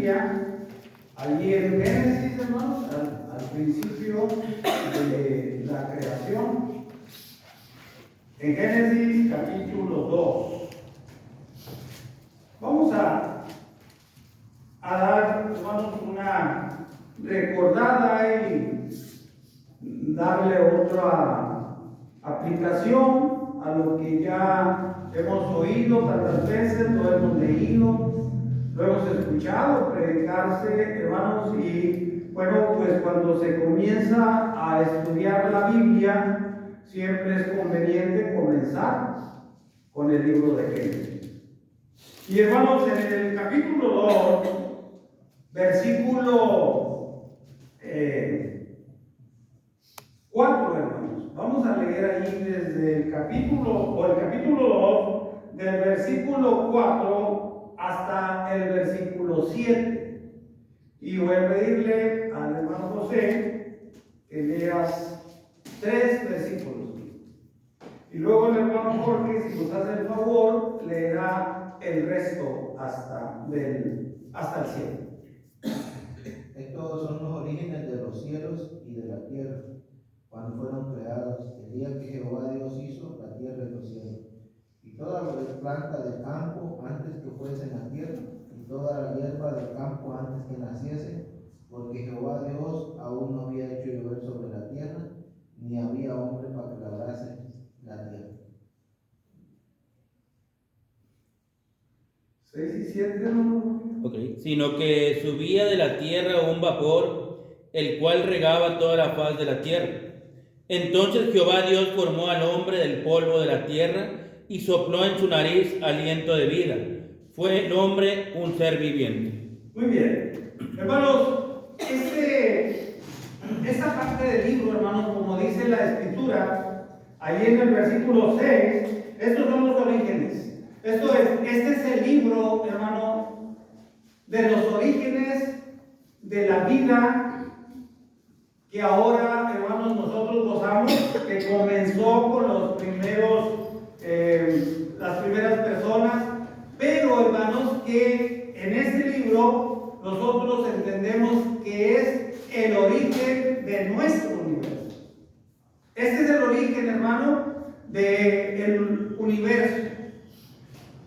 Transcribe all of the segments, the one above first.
Biblia, allí en Génesis, hermanos, al principio de la creación. En Génesis capítulo 2. Vamos a dar, hermanos, una recordada y darle otra aplicación a lo que ya hemos oído tantas veces, lo hemos leído, lo hemos escuchado predicarse, hermanos, y bueno, pues cuando se comienza a estudiar la Biblia, siempre es conveniente comenzar con el libro de Génesis. Y hermanos, en el capítulo 2, versículo 4, hermanos. Vamos a leer ahí desde el capítulo 2, del versículo 4 hasta el versículo 7. Y voy a pedirle al hermano José que leas 3 versículos. Y luego el hermano Jorge, si nos hace el favor, leerá el resto hasta el 7. Estos son los orígenes de los cielos y de la tierra, cuando fueron creados, el día que Jehová Dios hizo la tierra y los cielos, y toda la planta del campo antes que fuese en la tierra, y toda la hierba del campo antes que naciese, porque Jehová Dios aún no había hecho llover sobre la tierra, ni había hombre para que labrase la tierra. 6 y 7, ¿no? Okay. Sino que subía de la tierra un vapor, el cual regaba toda la faz de la tierra. Entonces Jehová Dios formó al hombre del polvo de la tierra y sopló en su nariz aliento de vida. Fue el hombre un ser viviente. Muy bien. Hermanos, esta parte del libro, hermanos, como dice la Escritura, ahí en el versículo 6, estos son los orígenes. Este es el libro, hermano, de los orígenes de la vida que ahora, hermanos, nosotros gozamos, que comenzó con los primeros, las primeras personas, pero, hermanos, que en este libro nosotros entendemos que es el origen de nuestro universo. Este es el origen, hermano, del universo.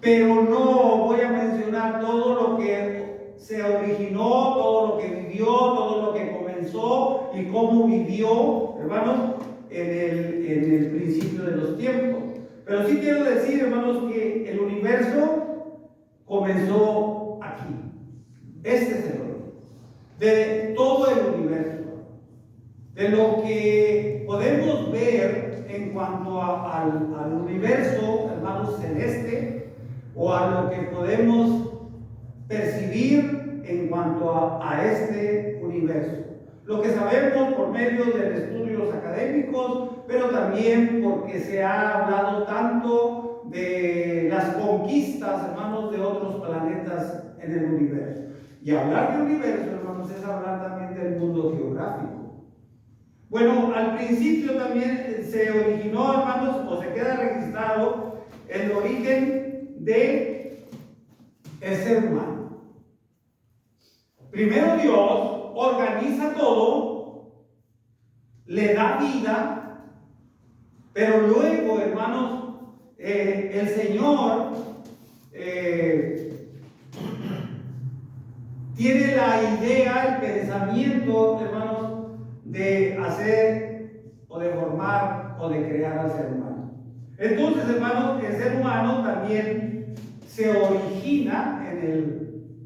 Pero no voy a mencionar todo lo que se originó, todo lo que vivió, todo lo que comenzó y cómo vivió, hermanos, en el principio de los tiempos. Pero sí quiero decir, hermanos, que el universo comenzó aquí. Este es el origen de todo el universo, de lo que podemos ver en cuanto al universo, hermanos, celeste, o a lo que podemos percibir en cuanto a este universo. Lo que sabemos por medio de estudios académicos, pero también porque se ha hablado tanto de las conquistas, hermanos, de otros planetas en el universo. Y hablar de universo, hermanos, es hablar también del mundo geográfico. Bueno, al principio también se originó, hermanos, o se queda registrado el origen de el ser humano. Primero Dios organiza todo, le da vida, pero luego, hermanos, el Señor tiene la idea, el pensamiento, hermanos, de hacer o de formar o de crear al ser humano. Entonces, hermanos, el ser humano también se origina en el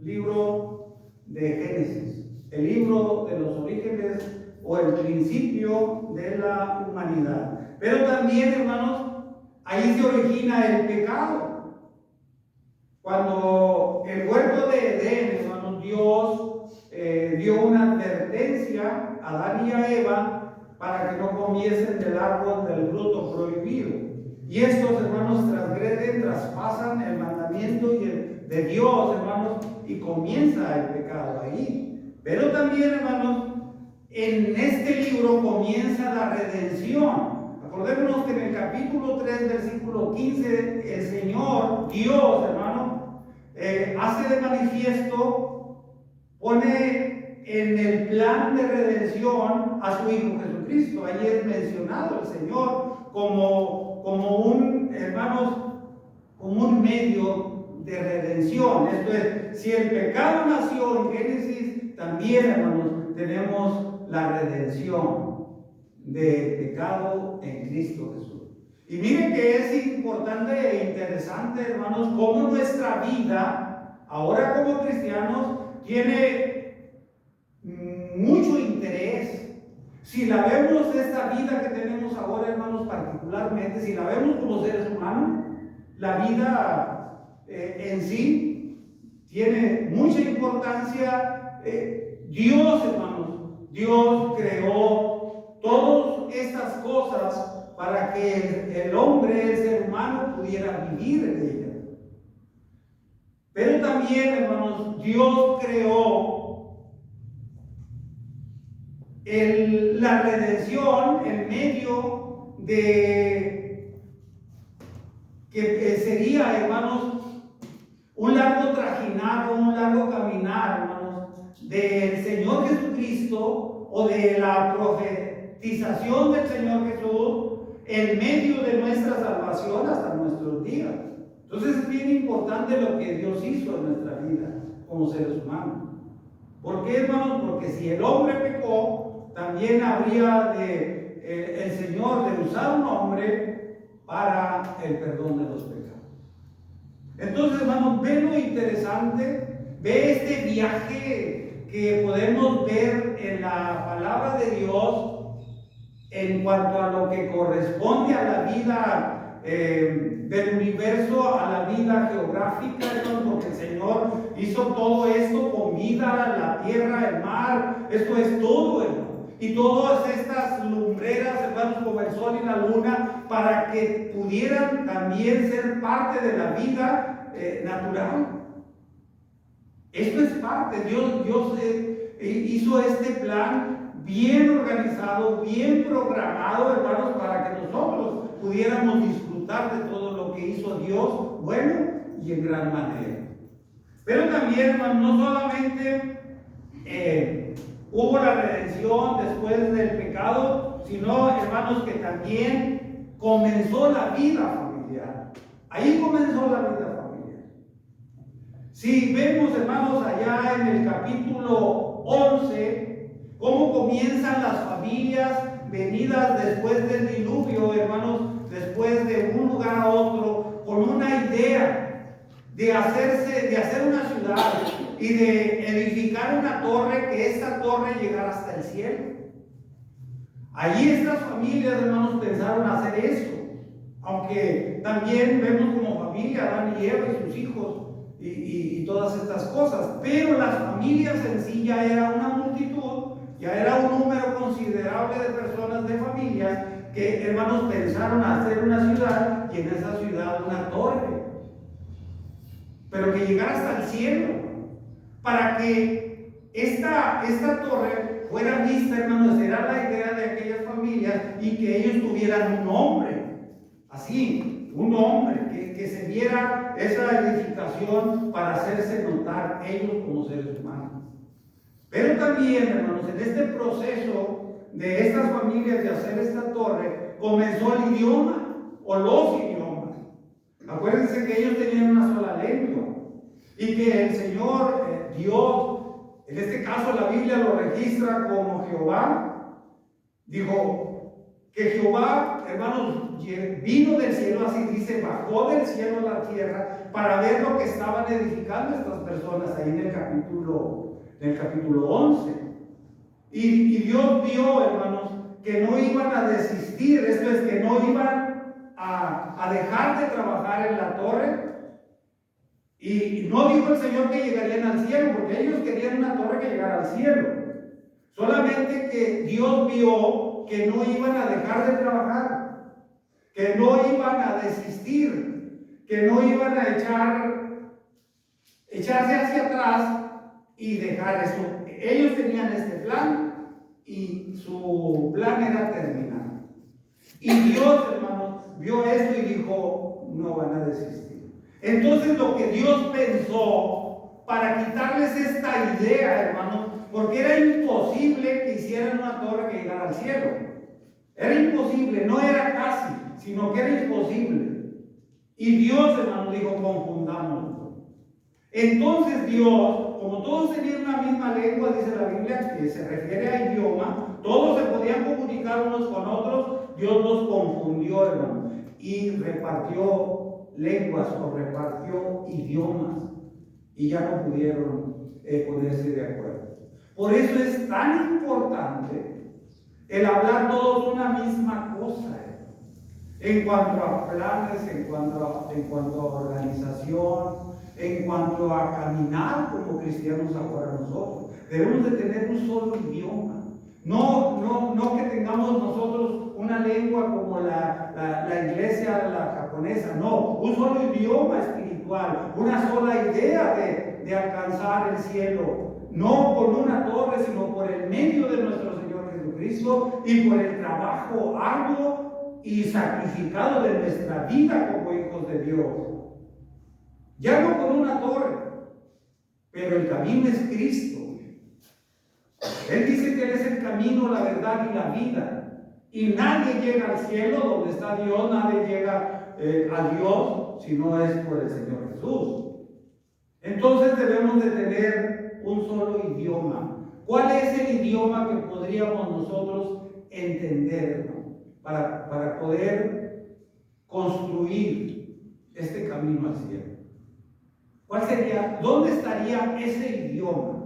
libro de Génesis, el libro de los orígenes o el principio de la humanidad. Pero también, hermanos, ahí se origina el pecado. Cuando el huerto de Edén, hermanos, Dios dio una advertencia a Adán y a Eva para que no comiesen del árbol del fruto prohibido. Y estos, hermanos, transgreden, traspasan el mandamiento de Dios, hermanos, y comienza el pecado ahí. Pero también, hermanos, en este libro comienza la redención. Acordémonos que en el capítulo 3, versículo 15, el Señor, Dios, hermano, hace de manifiesto pone en el plan de redención a su Hijo Jesucristo. Ahí es mencionado el Señor como un, hermanos, como un medio de redención. Esto es, si el pecado nació en Génesis, también, hermanos, tenemos la redención del pecado en Cristo Jesús. Y miren que es importante e interesante, hermanos, cómo nuestra vida, ahora como cristianos, tiene mucho interés. Si la vemos, esta vida que tenemos ahora, hermanos, particularmente, si la vemos como seres humanos, la vida en sí tiene mucha importancia. Dios, hermanos, Dios creó todas estas cosas para que el hombre, el ser humano, pudiera vivir en ella. Pero también, hermanos, Dios creó la redención en medio de que sería, hermanos, un largo trajinar o un largo caminar, hermanos, del Señor Jesucristo o de la profetización del Señor Jesús en medio de nuestra salvación hasta nuestros días. Entonces es bien importante lo que Dios hizo en nuestra vida como seres humanos. ¿Por qué, hermanos? Porque si el hombre pecó, también habría el Señor de usar un hombre para el perdón de los pecados. Entonces, hermanos, ve lo interesante, ve este viaje que podemos ver en la palabra de Dios en cuanto a lo que corresponde a la vida del universo, a la vida geográfica, hermanos, porque el Señor hizo todo esto con vida, la tierra, el mar, esto es todo, hermanos. Y todas estas lumbreras, hermanos, como el sol y la luna, para que pudieran también ser parte de la vida natural. Esto es parte. Dios hizo este plan bien organizado, bien programado, hermanos, para que nosotros pudiéramos disfrutar de todo lo que hizo Dios, bueno y en gran manera. Pero también, hermanos, no solamente hubo la redención después del pecado, sino, hermanos, que también comenzó la vida familiar. Ahí comenzó la vida familiar. Si vemos, hermanos, allá en el capítulo 11, cómo comienzan las familias venidas después del diluvio, hermanos, después de un lugar a otro, con una idea de hacer una ciudad y de edificar una torre, que esta torre llegara hasta el cielo. Allí estas familias, hermanos, pensaron hacer eso, aunque también vemos como familia Adán y Eva y sus hijos y todas estas cosas, pero las familias en sí ya era una multitud, ya era un número considerable de personas, de familias, que, hermanos, pensaron hacer una ciudad y en esa ciudad una torre, pero que llegara hasta el cielo, para que esta torre fuera vista, hermanos. Era la idea de aquellas familias, y que ellos tuvieran un nombre, así, un nombre, que se viera esa edificación para hacerse notar ellos como seres humanos. Pero también, hermanos, en este proceso de estas familias de hacer esta torre, comenzó el idioma o los idiomas. Acuérdense que ellos tenían una sola lengua y que el Señor, Dios, en este caso la Biblia lo registra como Jehová, dijo que Jehová, hermanos, vino del cielo, así dice, bajó del cielo a la tierra para ver lo que estaban edificando estas personas ahí en el capítulo 11. Y Dios vio, hermanos, que no iban a desistir, esto es, que no iban a dejar de trabajar en la torre. Y no dijo el Señor que llegarían al cielo, porque ellos querían una torre que llegara al cielo. Solamente que Dios vio que no iban a dejar de trabajar, que no iban a desistir, que no iban a echarse hacia atrás y dejar eso. Ellos tenían este plan y su plan era terminar. Y Dios, hermanos, vio esto y dijo, no van a desistir. Entonces lo que Dios pensó para quitarles esta idea, hermano, porque era imposible que hicieran una torre que llegara al cielo. Era imposible, no era casi, sino que era imposible. Y Dios, hermano, dijo, confundámoslo. Entonces Dios, como todos tenían una misma lengua, dice la Biblia, que se refiere a idioma, todos se podían comunicar unos con otros, Dios los confundió, hermano, y repartió lenguas o repartió idiomas, y ya no pudieron ponerse de acuerdo. Por eso es tan importante el hablar todos una misma cosa, en cuanto a planes, en cuanto a organización, en cuanto a caminar como cristianos ahora nosotros. Debemos de tener un solo idioma. No que tengamos nosotros una lengua como la iglesia, la japonesa, no, un solo idioma espiritual, una sola idea de alcanzar el cielo, no con una torre, sino por el medio de nuestro Señor Jesucristo y por el trabajo arduo y sacrificado de nuestra vida como hijos de Dios. Ya no con una torre, pero el camino es Cristo. Él dice que Él es el camino, la verdad y la vida. Y nadie llega al cielo donde está Dios, nadie llega a Dios si no es por el Señor Jesús. Entonces debemos de tener un solo idioma. ¿Cuál es el idioma que podríamos nosotros entender, ¿no? para poder construir este camino al cielo? ¿Cuál sería? ¿Dónde estaría ese idioma?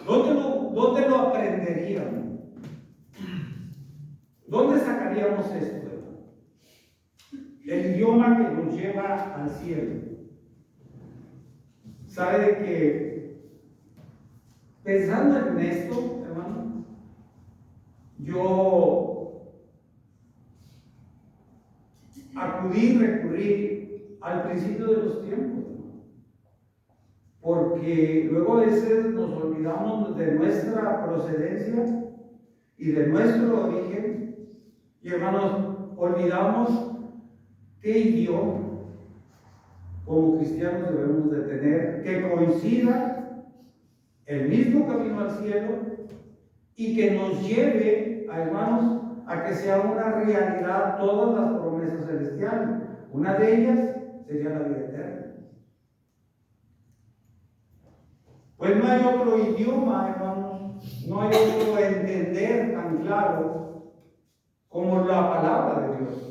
¿Dónde lo aprenderíamos? ¿Dónde sacaríamos esto? El idioma que nos lleva al cielo. ¿Sabe que pensando en esto, hermano, yo recurrí al principio de los tiempos? Porque luego a veces nos olvidamos de nuestra procedencia y de nuestro origen. Y hermanos, olvidamos qué idioma como cristianos debemos de tener, que coincida el mismo camino al cielo y que nos lleve, hermanos, a que sea una realidad todas las promesas celestiales. Una de ellas sería la vida eterna. Pues no hay otro idioma, hermanos, no hay otro entender tan claro como la palabra de Dios.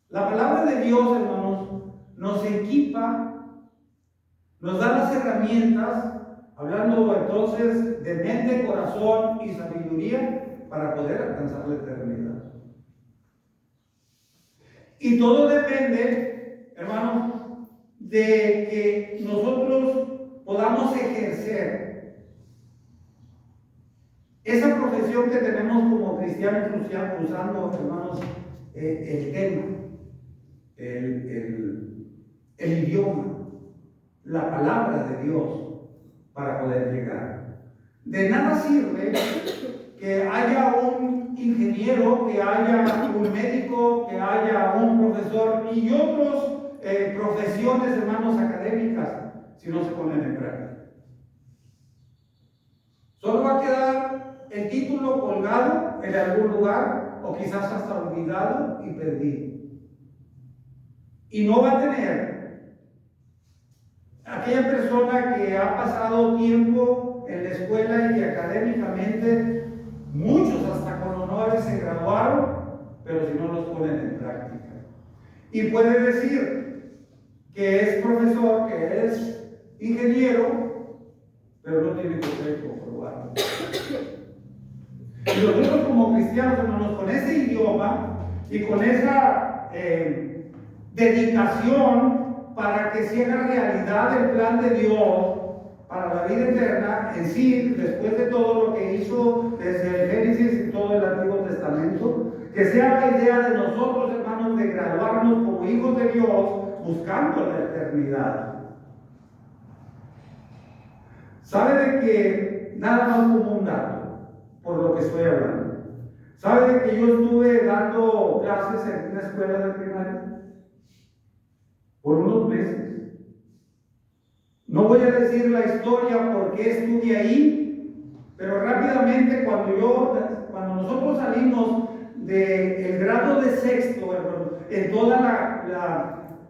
La palabra de Dios, hermanos, nos equipa, nos da las herramientas, hablando entonces de mente, corazón y sabiduría para poder alcanzar la eternidad. Y todo depende, hermanos, de que nosotros podamos ejercer esa profesión que tenemos como cristianos, usando, hermanos, el tema, el idioma, la palabra de Dios para poder llegar. De nada sirve que haya un ingeniero, que haya un médico, que haya un profesor y otros profesiones, hermanos, académicas, si no se ponen en práctica. Solo va a quedar el título colgado en algún lugar o quizás hasta olvidado y perdido. Y no va a tener aquella persona que ha pasado tiempo en la escuela y que académicamente muchos hasta con honores se graduaron, pero si no los ponen en práctica. Y puede decir que es profesor, que es ingeniero, pero no tiene que comprobarlo. Y nosotros como cristianos, hermanos, con ese idioma y con esa dedicación para que se haga realidad el plan de Dios para la vida eterna en sí, después de todo lo que hizo desde el Génesis y todo el Antiguo Testamento, que sea la idea de nosotros, hermanos, de graduarnos como hijos de Dios buscando la eternidad. ¿Sabe de que nada más como un dato, por lo que estoy hablando? ¿Sabe de que yo estuve dando clases en una escuela de primaria? Por unos meses. No voy a decir la historia porque estuve ahí, pero rápidamente cuando nosotros salimos del grado de sexto, en toda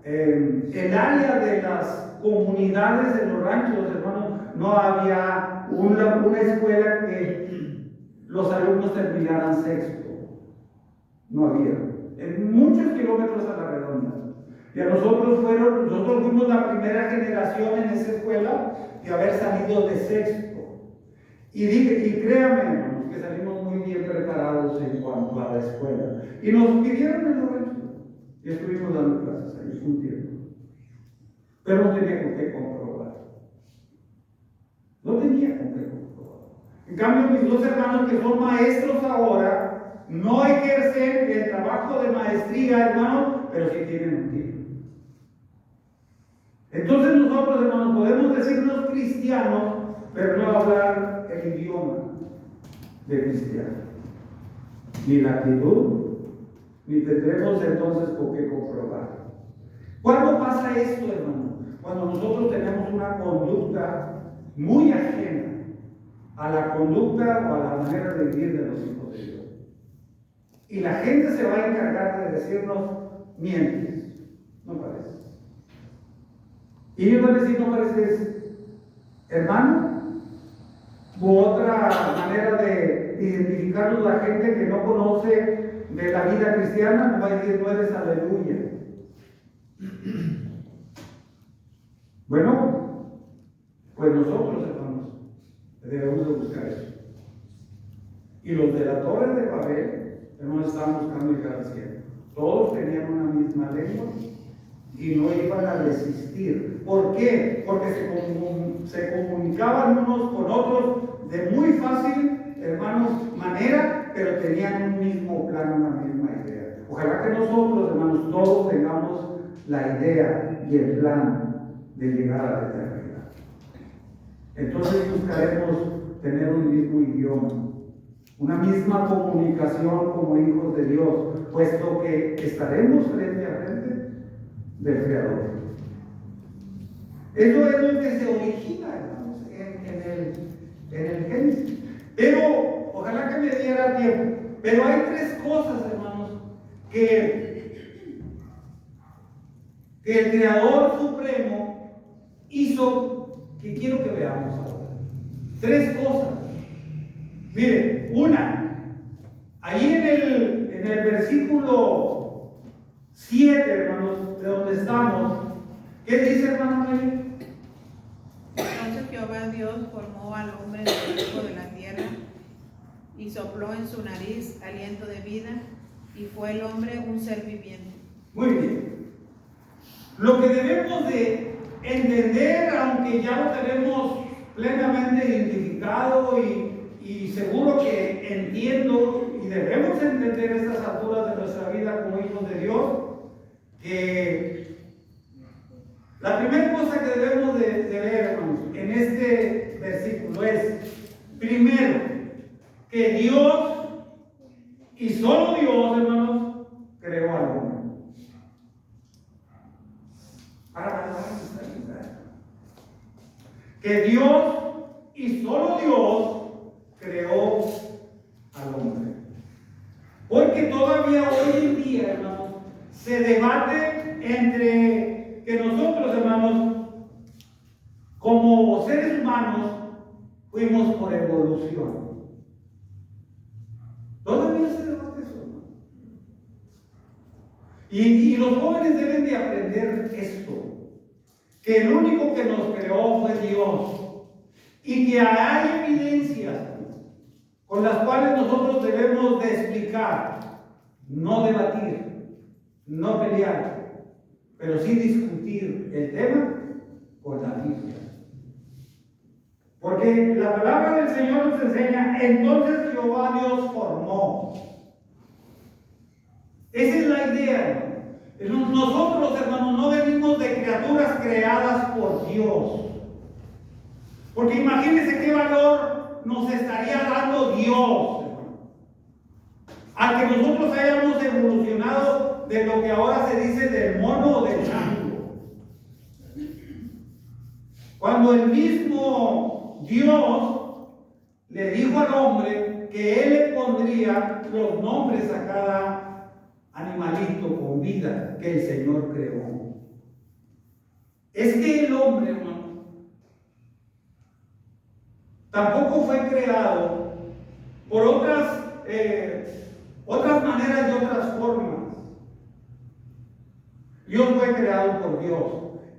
el área de las comunidades de los ranchos, hermano, no había una escuela que los alumnos terminaran sexto. No había. En muchos kilómetros a la redonda. Y nosotros fuimos la primera generación en esa escuela de haber salido de sexto. Y créanme, hermanos, que salimos muy bien preparados en cuanto a la escuela. Y nos pidieron el rancho. Y estuvimos dando clases ahí un tiempo. Pero no tenía con qué comprobar. No tenía con qué comprobar. En cambio, mis dos hermanos que son maestros ahora, no ejercen el trabajo de maestría, hermano, pero sí tienen un título. Entonces nosotros, hermanos, podemos decirnos cristianos, pero no hablar el idioma de cristiano. Ni la actitud, ni tendremos entonces con qué comprobar. ¿Cuándo pasa esto, hermano? Cuando nosotros tenemos una conducta muy ajena a la conducta o a la manera de vivir de los hijos de Dios. Y la gente se va a encargar de decirnos, mientes, no pareces. Y ellos van a decir, no pareces hermano. U otra manera de identificarnos la gente que no conoce de la vida cristiana, nos va a decir, no eres aleluya. Bueno, pues nosotros, hermanos, debemos de buscar eso. Y los de la Torre de Babel, hermanos, estaban buscando llegar al cielo. Todos tenían una misma lengua y no iban a resistir. ¿Por qué? Porque se comunicaban unos con otros de muy fácil, hermanos, manera, pero tenían un mismo plan, una misma idea. Ojalá que nosotros, hermanos, todos tengamos la idea y el plan de llegar a la eternidad. Entonces buscaremos tener un mismo idioma, una misma comunicación como hijos de Dios, puesto que estaremos frente a frente del Creador. Eso es lo que se origina, hermanos, en el Génesis. Pero, ojalá que me diera tiempo, pero hay tres cosas, hermanos, que el Creador Supremo hizo, que quiero que veamos ahora. Tres cosas. Miren, una, ahí en el versículo 7, hermanos, de donde estamos, ¿qué dice, hermano Mary? Entonces Jehová Dios formó al hombre del polvo de la tierra y sopló en su nariz aliento de vida, y fue el hombre un ser viviente. Muy bien. Lo que debemos de entender, aunque ya lo tenemos plenamente identificado y seguro que entiendo y debemos entender estas alturas de nuestra vida como hijos de Dios, que la primera cosa que debemos de ver, hermanos, en este versículo es, primero, que Dios, y solo Dios, hermanos, creó al hombre. Que Dios, y solo Dios, creó al hombre. Porque todavía hoy en día, hermanos, se debate entre que nosotros, hermanos, como seres humanos, fuimos por evolución. Todavía se debate eso, hermano. Y los jóvenes deben de aprender esto, que el único que nos creó fue Dios, y que hay evidencias con las cuales nosotros debemos de explicar, no debatir, no pelear, pero sí discutir el tema con la Biblia. Porque la palabra del Señor nos enseña, entonces Jehová Dios formó. Esa es la idea, hermano. Nosotros, hermanos, no venimos de criaturas creadas por Dios. Porque imagínense qué valor nos estaría dando Dios, hermano, al que nosotros hayamos evolucionado de lo que ahora se dice del mono o del chango. Cuando el mismo Dios le dijo al hombre que él le pondría los nombres a cada animalito con vida que el Señor creó. Es que el hombre, hermano, tampoco fue creado por otras maneras y otras formas. Dios fue creado por Dios.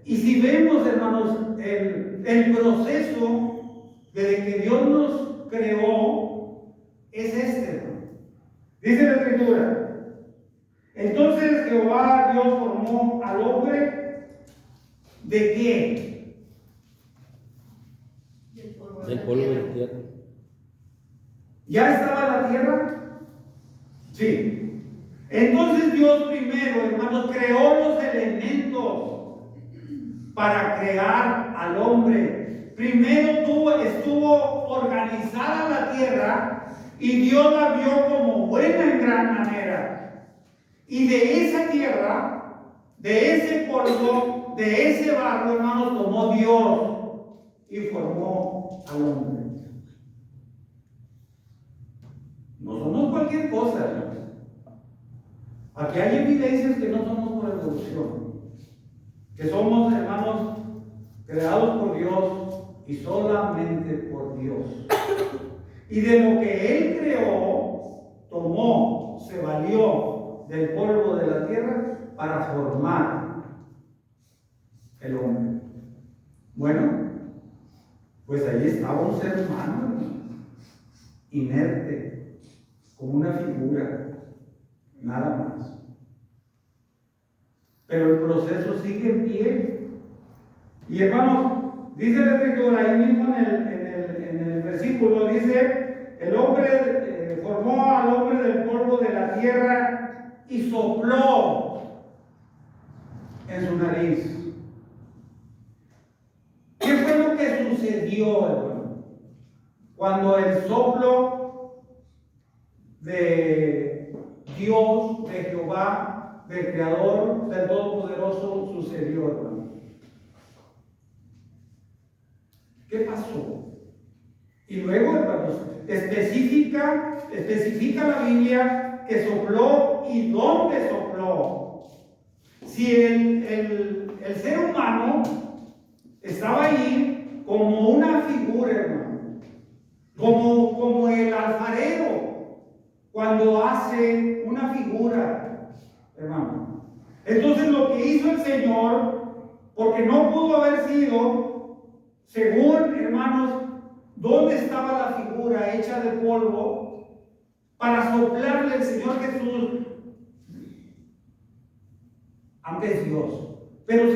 Y si vemos, hermanos, el proceso desde que Dios nos creó, es este, hermano. Dice la Escritura: entonces Jehová Dios formó al hombre ¿de qué? Del polvo de la tierra. ¿Ya estaba la tierra? Sí. Entonces Dios primero, hermanos, creó los elementos para crear al hombre. Primero estuvo organizada la tierra y Dios la vio como buena en gran manera. Y de esa tierra, de ese polvo, de ese barro, hermanos, tomó Dios y formó al hombre. No somos cualquier cosa, hermanos. Aquí hay evidencias que no somos por evolución, que somos, hermanos, creados por Dios y solamente por Dios. Y de lo que Él creó, tomó, se valió del polvo de la tierra para formar el hombre. Bueno, pues ahí estaba un ser humano, inerte, como una figura. Nada más. Pero el proceso sigue en pie. Y hermanos, dice la Escritura ahí mismo en el versículo, dice: el hombre formó al hombre del polvo de la tierra y sopló en su nariz. ¿Qué fue lo que sucedió, hermano? Cuando el soplo de Dios, de Jehová, del Creador, del Todopoderoso, sucedió, hermano. ¿Qué pasó? Y luego, hermanos, especifica la Biblia que sopló y dónde sopló. Si el ser humano estaba ahí como una figura, hermano, como el alfarero cuando hace una figura, hermano. Entonces lo que hizo el Señor, porque no pudo haber sido, según, hermanos, dónde estaba la figura hecha de polvo, para soplarle al Señor Jesús, aunque es Dios. Pero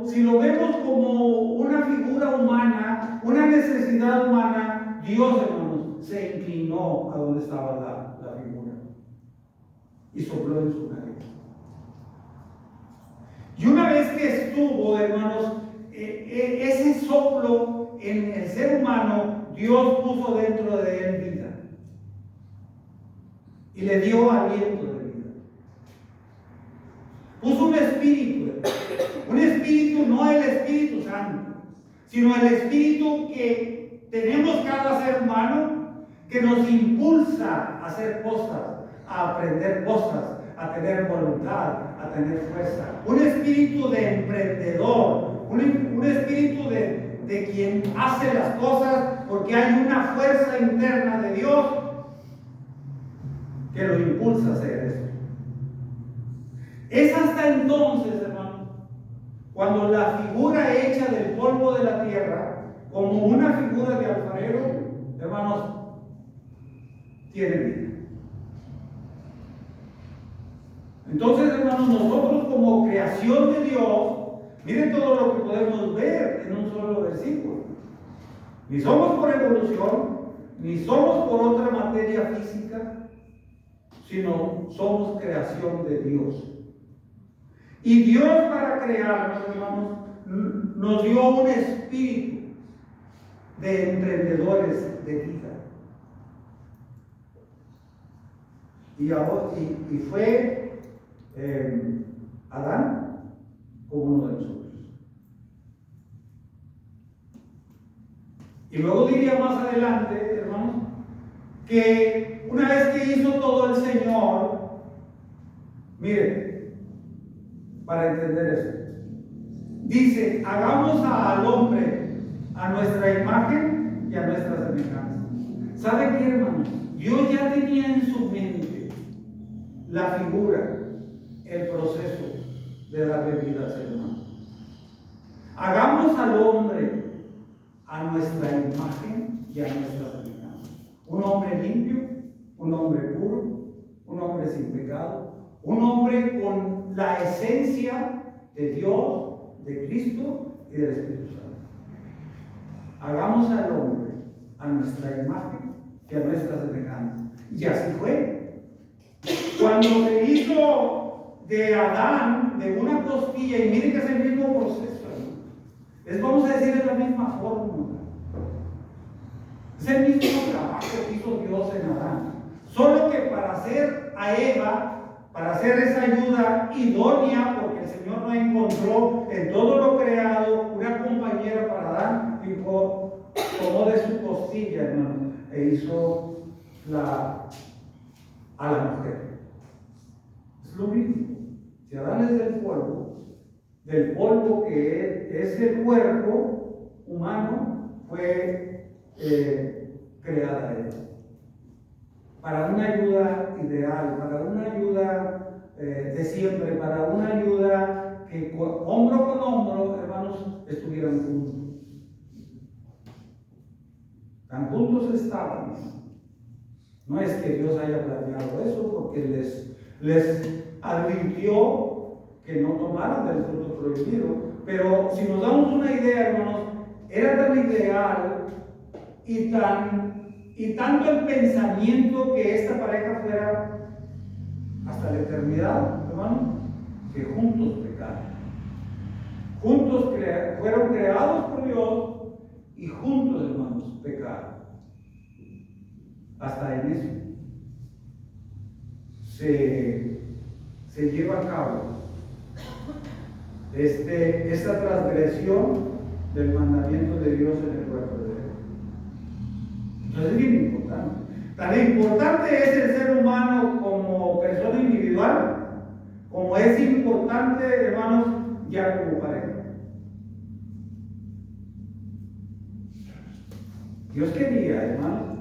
si lo vemos como una figura humana, una necesidad humana, Dios, hermanos, se inclinó a donde estaba la figura y sopló en su nariz. Y una vez que estuvo, hermanos, ese soplo en el ser humano, Dios puso dentro de él vida y le dio aliento de vida. Puso un espíritu, no el Espíritu Santo, sino el espíritu que tenemos cada ser humano, que nos impulsa a hacer cosas, a aprender cosas, a tener voluntad, a tener fuerza. Un espíritu de emprendedor, un espíritu de quien hace las cosas porque hay una fuerza interna de Dios que lo impulsa a hacer eso. Es hasta entonces, hermano, cuando la figura hecha del polvo de la tierra, como una figura de alfarero, hermanos, tiene vida. Entonces, hermanos, nosotros como creación de Dios, miren todo lo que podemos ver en un solo versículo. Ni somos por evolución, ni somos por otra materia física, sino somos creación de Dios. Y Dios, para crearnos, hermanos, nos dio un espíritu de emprendedores de vida. Y fue Adán como uno de nosotros. Y luego diría más adelante, hermanos, que una vez que hizo todo el Señor, miren, para entender esto, dice, hagamos al hombre a nuestra imagen y a nuestra semejanza. ¿Sabe qué, hermanos? Dios ya tenía en su mente la figura, el proceso de darle vida al ser humano. Hagamos al hombre a nuestra imagen y a nuestra semejanza. Un hombre limpio, un hombre puro, un hombre sin pecado, un hombre con la esencia de Dios, de Cristo y del Espíritu Santo. Hagamos al hombre a nuestra imagen y a nuestra semejanza. Y así fue. Cuando se hizo de Adán, de una costilla, y miren que es el mismo proceso, es, vamos a decir, es la misma fórmula. Es el mismo trabajo que hizo Dios en Adán. Solo que para hacer a Eva, para hacer esa ayuda idónea, porque el Señor no encontró en todo lo creado una compañera para Adán, dijo, tomó de su costilla, hermano, e hizo a la mujer. Es lo mismo. Si Adán es del polvo que es el cuerpo humano, fue creada Eva. Para una ayuda ideal, para una ayuda de siempre, para una ayuda que hombro con hombro, hermanos, estuvieran juntos. Tan juntos estaban. No es que Dios haya planeado eso, porque les advirtió que no tomaran del fruto prohibido. Pero si nos damos una idea, hermanos, era tan ideal y tanto el pensamiento que esta pareja fuera hasta la eternidad, hermano, que juntos pecaron. Juntos fueron creados por Dios y juntos, hermanos, pecaron. Hasta en eso se lleva a cabo esta transgresión del mandamiento de Dios en el cuerpo de Dios. Entonces es bien importante. Tan importante es el ser humano como persona individual, como es importante, hermanos, ya como pareja. Dios quería, hermanos,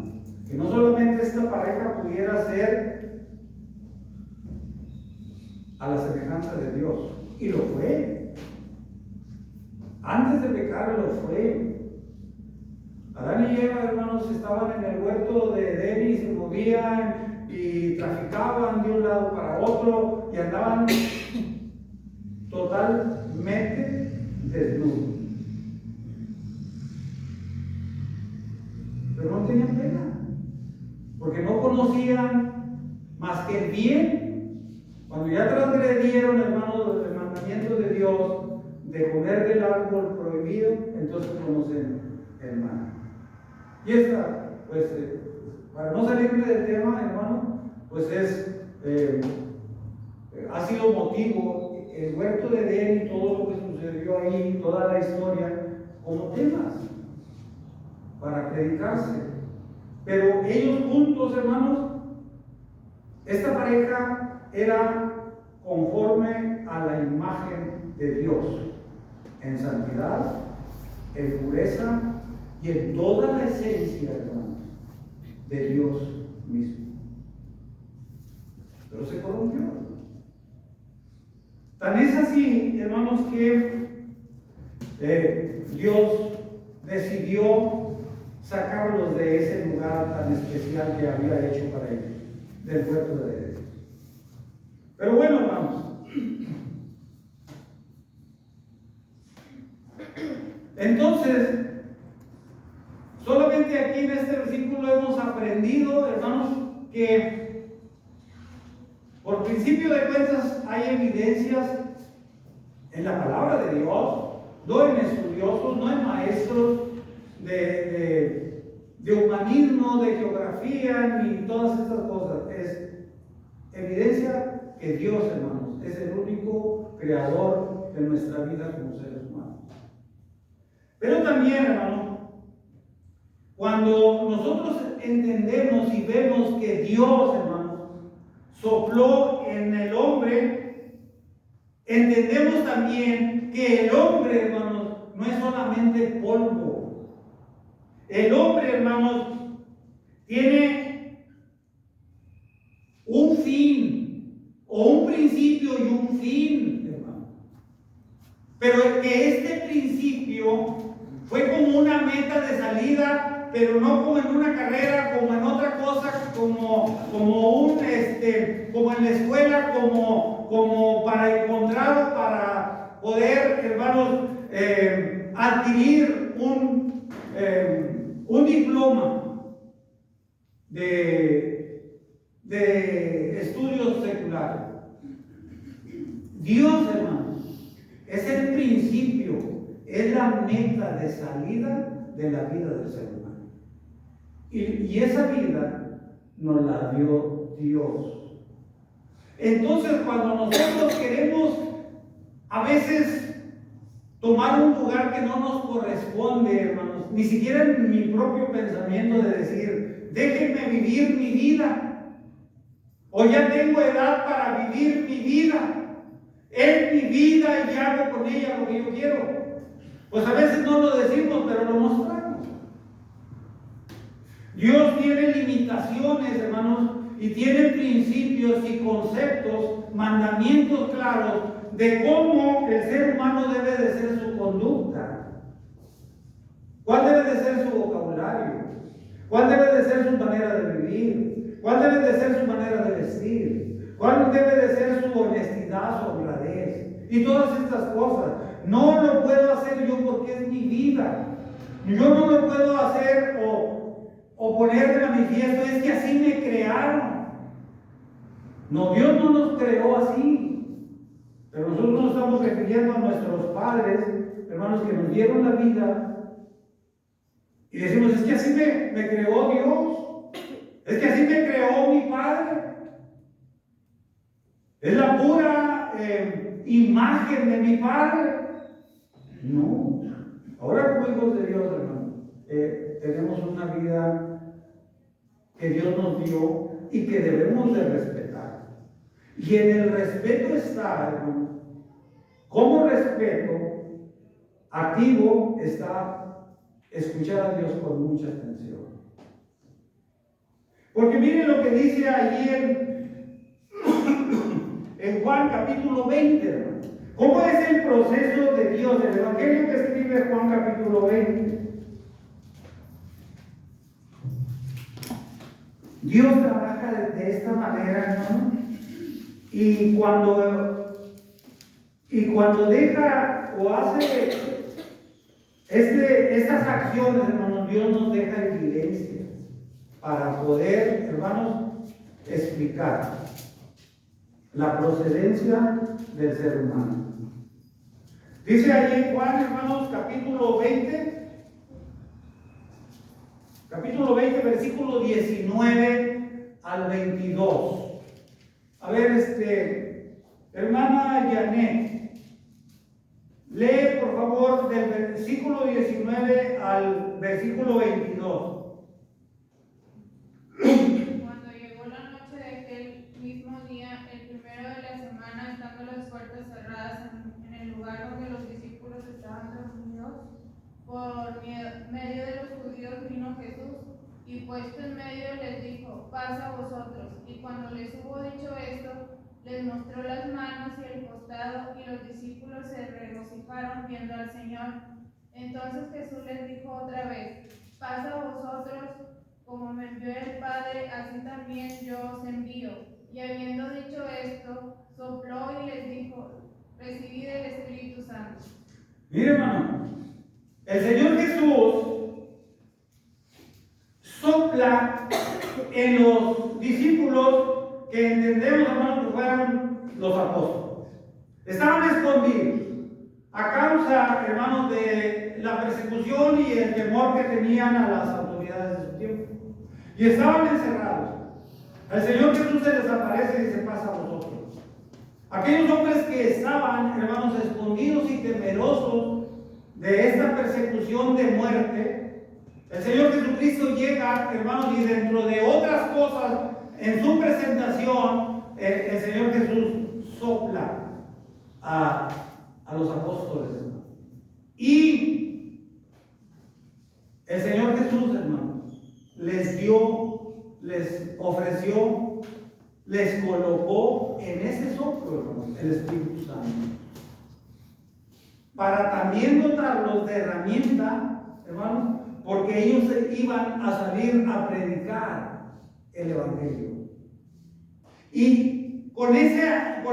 que no solamente esta pareja pudiera ser a la semejanza de Dios, y lo fue. Antes de pecar lo fue. Adán y Eva, hermanos, estaban en el huerto de Edén y se movían y traficaban de un lado para otro y andaban totalmente desnudos. Pero no tenían pena, porque no conocían más que el bien. Cuando ya transgredieron, hermanos, el mandamiento de Dios de comer del árbol prohibido, entonces conocen el mal. Y esta, pues, para no salirme del tema, hermano, pues ha sido motivo, el huerto de Edén y todo lo que sucedió ahí, toda la historia, como temas para predicarse. Pero ellos juntos, hermanos, esta pareja era conforme a la imagen de Dios, en santidad, en pureza y en toda la esencia, hermanos, de Dios mismo. Pero se corrompió. Tan es así, hermanos, que Dios decidió sacarlos de ese lugar tan especial que había hecho para ellos, del huerto de Edén. Pero bueno, hermanos, entonces, solamente aquí en este versículo hemos aprendido, hermanos, que por principio de cuentas hay evidencias en la palabra de Dios, no en estudiosos, no en maestros de humanismo, de geografía, ni todas estas cosas. Es evidencia que Dios, hermanos, es el único creador de nuestra vida como seres humanos. Pero también, hermano, Cuando nosotros entendemos y vemos que Dios, hermanos, sopló en el hombre, entendemos también que el hombre, hermanos, no es solamente polvo. El hombre, hermanos, tiene un fin, o un principio y un fin, hermano. Pero que este principio fue como una meta de salida, pero no como en una carrera, como en otra cosa, como en la escuela, como para encontrar o para poder, hermanos, adquirir un diploma de estudios seculares. Dios, hermanos, es el principio, es la meta de salida de la vida del ser humano. Y esa vida nos la dio Dios. Entonces, cuando nosotros queremos a veces tomar un lugar que no nos corresponde, hermanos, ni siquiera en mi propio pensamiento de decir, déjenme vivir mi vida, o ya tengo edad para vivir mi vida, es mi vida y hago con ella lo que yo quiero. Pues a veces no lo decimos, pero lo mostramos. Dios tiene limitaciones, hermanos, y tiene principios y conceptos, mandamientos claros de cómo el ser humano debe de ser su conducta. ¿Cuál debe de ser su vocabulario? ¿Cuál debe de ser su manera de vivir? ¿Cuál debe de ser su manera de vestir? ¿Cuál debe de ser su honestidad, su honradez? Y todas estas cosas. No lo puedo hacer yo porque es mi vida. Yo no lo puedo hacer o poner de manifiesto, es que así me crearon. No, Dios no nos creó así. Pero nosotros nos estamos refiriendo a nuestros padres, hermanos, que nos dieron la vida. Y decimos, es que así me creó Dios. Es que así me creó mi Padre. Es la pura imagen de mi Padre. No. Ahora como hijos de Dios, hermano, tenemos una vida que Dios nos dio y que debemos de respetar. Y en el respeto está, hermano, como respeto activo está escuchar a Dios con mucha atención. Porque miren lo que dice allí en Juan capítulo 20, hermano. ¿Cómo es el proceso de Dios? El Evangelio que escribe Juan capítulo 20. Dios trabaja de esta manera, hermano. Y cuando deja o hace estas acciones, hermanos, Dios nos deja evidencia para poder, hermanos, explicar la procedencia del ser humano. Dice allí en Juan, hermanos, capítulo 20, versículo 19 al 22. A ver, hermana Janet, lee por favor del versículo 19 al versículo 22. Cuando llegó la noche de aquel mismo día, el primero de la semana, estando las puertas cerradas en el lugar donde los discípulos estaban reunidos, por medio de los judíos vino Jesús, y puesto en medio les dijo, paz a vosotros. Y cuando les hubo dicho esto, les mostró las manos y el costado, y los discípulos se regocijaron viendo al Señor. Entonces Jesús les dijo otra vez, paz a vosotros, como me envió el Padre, así también yo os envío. Y habiendo dicho esto, sopló y les dijo, recibid el Espíritu Santo. Mire, hermano, el Señor Jesús sopla en los discípulos que entendemos, hermanos, que fueron los apóstoles. Estaban escondidos a causa, hermanos, de la persecución y el temor que tenían a las autoridades de su tiempo. Y estaban encerrados. El Señor Jesús se les aparece y dice, pasa a vosotros. Aquellos hombres que estaban, hermanos, escondidos y temerosos de esta persecución de muerte, El Señor Jesucristo llega, hermanos, y dentro de otras cosas, en su presentación, el Señor Jesús sopla a los apóstoles, hermano. Y el Señor Jesús, hermano, les dio, les ofreció, les colocó en ese soplo, hermano, el Espíritu Santo, para también dotarlos de herramienta, hermanos, porque ellos iban a salir a predicar el Evangelio. Y con esa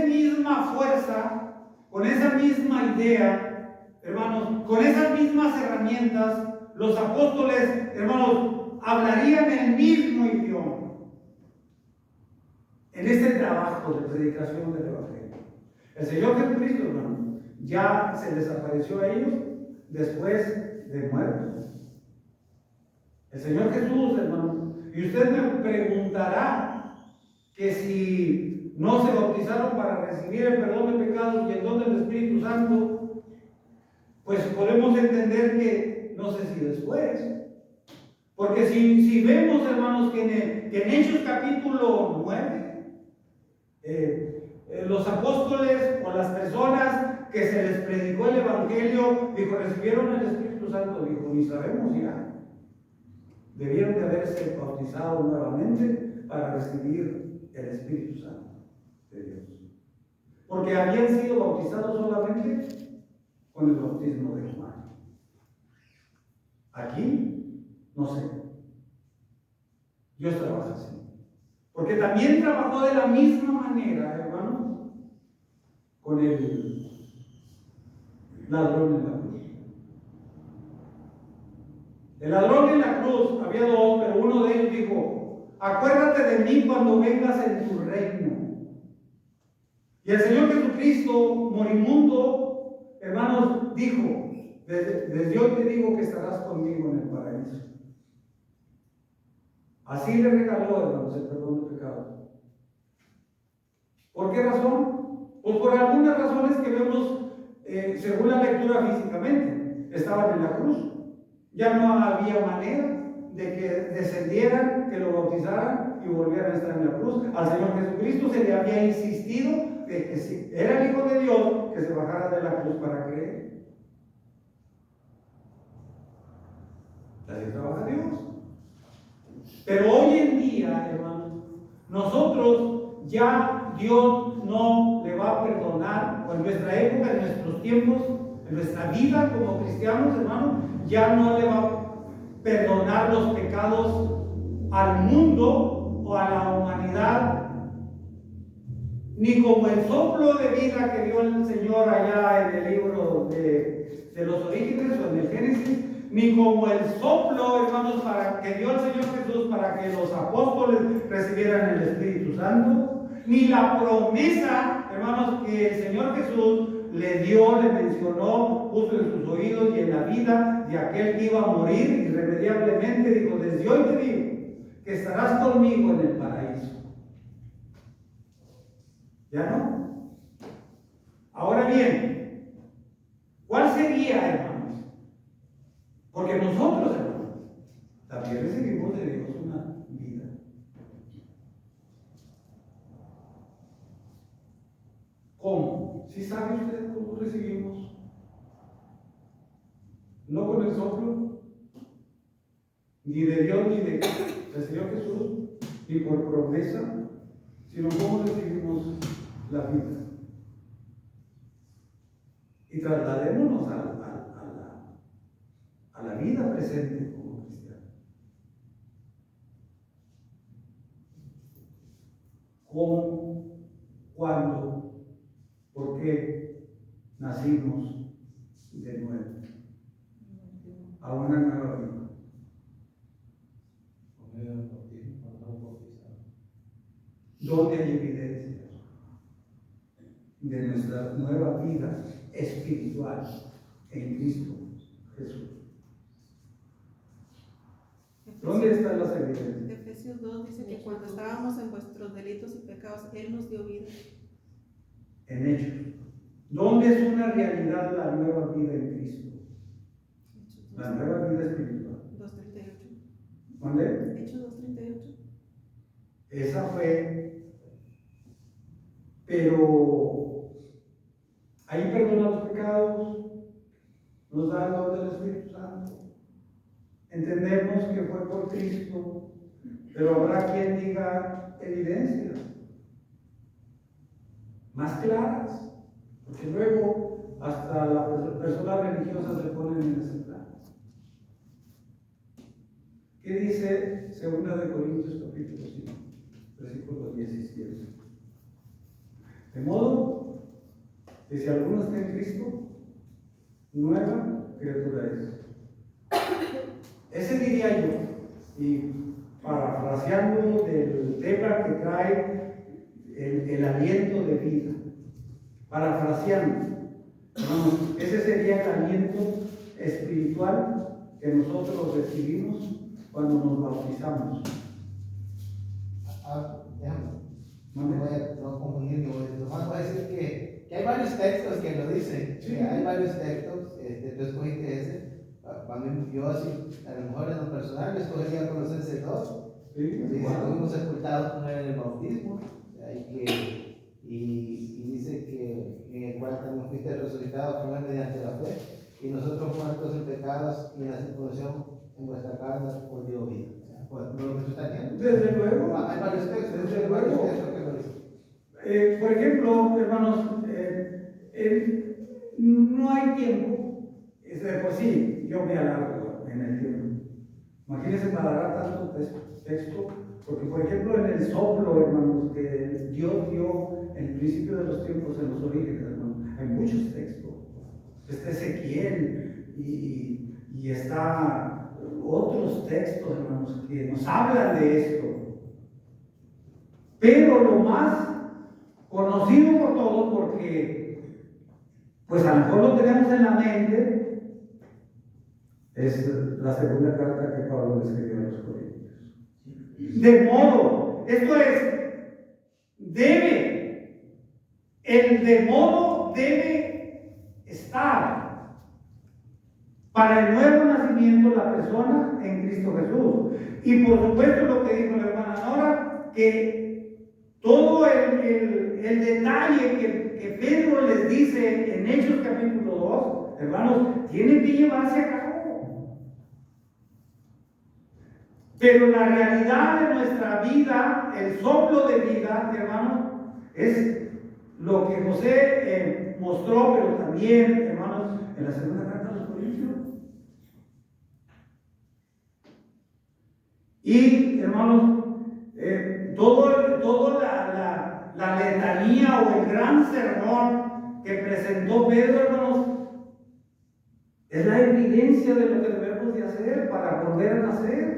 misma fuerza, con esa misma idea, hermanos, con esas mismas herramientas, los apóstoles, hermanos, hablarían el mismo idioma en este trabajo de predicación del Evangelio. El Señor Jesucristo, hermano, ya se les apareció a ellos después de muertos. El Señor Jesús, hermano, y usted me preguntará que si no se bautizaron para recibir el perdón de pecados y el don del Espíritu Santo, pues podemos entender que no sé si después. Porque si vemos, hermanos, que en Hechos capítulo 9, los apóstoles o las personas que se les predicó el Evangelio, dijo, recibieron el Espíritu Santo, dijo, ni sabemos ya. Debieron de haberse bautizado nuevamente para recibir el Espíritu Santo de Dios. Porque habían sido bautizados solamente con el bautismo de Juan. Aquí, no sé. Dios trabaja así. Porque también trabajó de la misma manera, hermano, con el ladrón en la cruz. El ladrón en la cruz, había dos, pero uno de ellos dijo, acuérdate de mí cuando vengas en tu reino. Y el Señor Jesucristo, moribundo, hermanos, dijo, desde hoy te digo que estarás conmigo en el paraíso. Así le regaló, hermanos, el perdón de pecados. ¿Por qué razón? Pues por algunas razones que vemos según la lectura físicamente. Estaban en la cruz. Ya no había manera de que descendieran, que lo bautizaran y volvieran a estar en la cruz. Al Señor Jesucristo se le había insistido de que si era el Hijo de Dios, que se bajara de la cruz para creer. Así trabaja Dios. Pero hoy en día, hermanos, nosotros ya Dios no le va a perdonar, o en nuestra época, en nuestros tiempos, en nuestra vida como cristianos, hermanos, ya no le va a perdonar los pecados al mundo o a la humanidad, ni como el soplo de vida que dio el Señor allá en el libro de los Orígenes o en el Génesis, ni como el soplo, hermanos, que dio el Señor Jesús para que los apóstoles recibieran el Espíritu Santo, ni la promesa, hermanos, que el Señor Jesús le dio, le mencionó, puso en sus oídos y en la vida de aquel que iba a morir irremediablemente. Dijo, desde hoy te digo que estarás conmigo en el paraíso. ¿Ya no? Ahora bien, ¿cuál sería, hermanos? Porque nosotros, hermanos, también recibimos de Dios una vida. ¿Cómo? ¿Sí sabe usted cómo recibimos? No con el soplo, ni de Dios, ni del Señor Jesús, ni por promesa, sino cómo recibimos la vida. Y trasladémonos a la vida presente como cristianos. ¿Cómo? ¿Cuándo? ¿Por qué nacimos de nuevo? A una nueva vida. ¿Dónde hay evidencia de nuestra nueva vida espiritual en Cristo Jesús? ¿Dónde están las evidencias? Efesios 2 dice que cuando estábamos en vuestros delitos y pecados, Él nos dio vida. En Hechos. ¿Dónde es una realidad la nueva vida en Cristo? La nueva vida espiritual. esa fe, pero ahí perdona los pecados, nos da el don del Espíritu Santo. Entendemos que fue por Cristo, pero habrá quien diga evidencias más claras, porque luego hasta las personas religiosas se ponen en ese plan. ¿Qué dice 2 de Corintios capítulo 5, versículos 17? De modo que si alguno está en Cristo, nueva criatura es. Ese diría yo, y parafraseando del tema que trae el aliento de vida, parafraseando, ese sería el aliento espiritual que nosotros recibimos cuando nos bautizamos. Déjame, no confundir, nomás voy a decir que hay varios textos que lo dicen. Sí. Hay varios textos, tú escogiste ese. Yo así, a lo mejor en lo personal, escogería Colosenses 2. Sí, Dice, wow. fuimos sepultados con él en el bautismo. O sea, y dice que en el cual también fuiste resucitado con él mediante la fe. Y nosotros muertos en pecados y en la circuncisión en vuestra carne os dio vida. Pues, lo que tú estás diciendo. Desde luego. Hay varios textos, Desde hay varios luego. textos que lo dicen. Por ejemplo, hermanos, no hay tiempo. Pues sí, yo me alargo en el tiempo. Imagínense para dar tanto texto, porque por ejemplo en el soplo, hermanos, que Dios dio en el principio de los tiempos, en los orígenes, hermanos, hay muchos textos. Está Ezequiel y está otros textos, hermanos, que nos hablan de esto. Pero lo más conocido por todos, porque pues a lo mejor lo tenemos en la mente, es la segunda carta que Pablo le escribió a los Corintios. De modo, esto es, el de modo debe estar para el nuevo nacimiento la persona en Cristo Jesús. Y por supuesto lo que dijo la hermana Nora, que todo el detalle que Pedro les dice en Hechos capítulo 2, hermanos, tiene que llevarse a cabo. Pero la realidad de nuestra vida, el soplo de vida, hermanos, es lo que José mostró, pero también, hermanos, en la segunda carta de los Corintios. Y, hermanos, toda la letanía o el gran sermón que presentó Pedro, hermanos, es la evidencia de lo que debemos de hacer para volver a nacer.